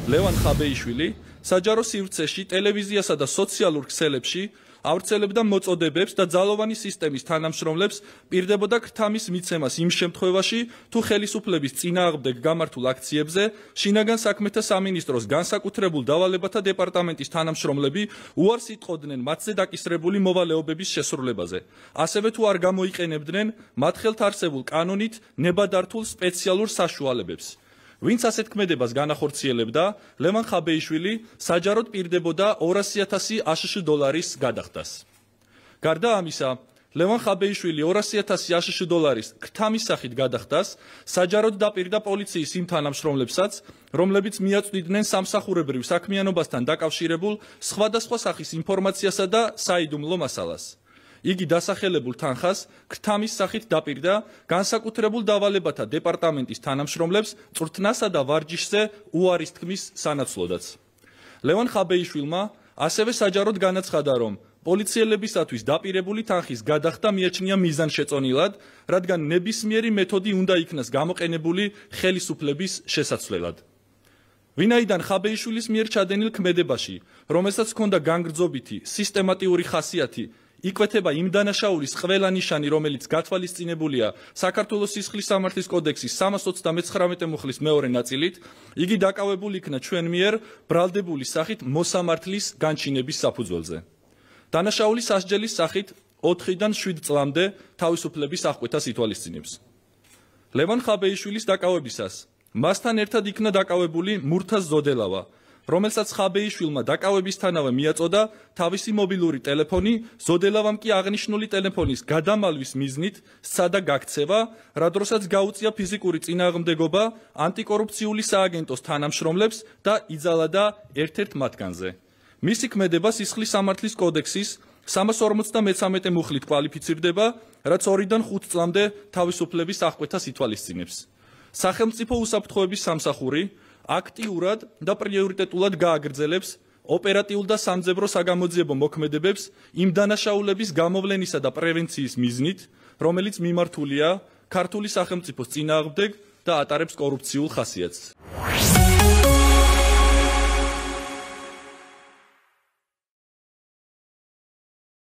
ლევან ხაბეიშვილი საჯარო სივრცეში, ტელევიზიასა და სოციალურ ქსელებში ავრცელებდა მოწოდებებს და ძალოვანი სისტემის თანამშრომლებს პირდებოდა ქრთამის მიცემას იმ შემთხვევაში, თუ ხელისუფლების წინააღმდეგ გამართულ აქციებზე შინაგან საქმეთა სამინისტროს განსაკუთრებულ დავალებათა დეპარტამენტის თანამშრომლები უარს იტყოდნენ მათზე დაკისრებული მოვალეობების შესრულებაზე. ასევე თუ არ გამოიყენებდნენ მათ ხელთ არსებულ კანონით ნებადართულ სპეციალურ საშუალებებს. ვინც ასეთ ქმედებას განახორციელებდა, ლევან ხაბეიშვილი საჯაროდ პირდებოდა 200,000 აშშ დოლარის გადახდას. გარდა ამისა, ლევან ხაბეიშვილი 200,000 აშშ დოლარის ქრთამის სახით გადახდას საჯაროდ დაპირდა პოლიციის იმ თანამშრომლებსაც, რომლებიც მიაწვდიდნენ სამსახურებრივ საქმიანობასთან დაკავშირებულ სხვადასხვა სახის ინფორმაციასა და საიდუმლო მასალას. იგი დასახელებულ თანხას ქრთამის სახით დაპირდა განსაკუთრებულ დავალებათა დეპარტამენტის თანამშრომლებს წვრთნასა და ვარჯიშზე უარის თქმის სანაცვლოდაც. ლევან ხაბეიშვილმა ასევე საჯაროდ განაცხადა, რომ პოლიციელებისათვის დაპირებული თანხის გადახდა მიაჩნია მიზანშეწონილად, რადგან ნებისმიერი მეთოდი უნდა იქნას გამოყენებული ხელისუფლების შესაცვლელად. ვინაიდან ხაბეიშვილის მიერ ჩადენილ ქმედებაში, რომელსაც ჰქონდა განგრძობითი სისტემატიური ხასიათი, იკვეთება იმ დანაშაულის ყველა ნიშანი, რომელიც გათვალისწინებულია საქართველოს სისხლის სამართლის კოდექსის 329 მუხლის მეორე ნაწილით, იგი დაკავებული იქნა ჩვენ მიერ ბრალდებული სახით მოსამართლის განჩინების საფუძველზე. დანაშაული სასჯელის სახით 4-დან 7 წლამდე თავისუფლების აღკვეთას ითვალისწინებს. ლევან ხაბეიშვილის დაკავებისას მასთან ერთად იქნა დაკავებული მურთაზ ზოდელავა, რომელსაც ხაბეიშვილმა დაკავებისთანავე მიაწოდა თავისი მობილური ტელეფონი, ზოდელავამ კი აღნიშნული ტელეფონის გადამალვის მიზნით სცადა გაქცევა, რა დროსაც გაუწია ფიზიკური წინააღმდეგობა ანტიკორუფციული სააგენტოს თანამშრომლებს და იძალადა ერთ-ერთ მათგანზე. მისი ქმედება სისხლის სამართლის კოდექსის 353 მუხლით კვალიფიცირდება, რაც 2-დან 5 წლამდე თავისუფლების აღკვეთას ითვალისწინებს. სახელმწიფო უსაფრთხოების სამსახური აქტიურად და პრიორიტეტულად გააგრძელებს ოპერატიულ და სამძებრო საგამოძიებო მოქმედებებს იმ დანაშაულების გამოვლენისა და პრევენციის მიზნით, რომელიც მიმართულია ქართული სახელმწიფოს წინააღმდეგ და ატარებს კორუფციულ ხასიათს.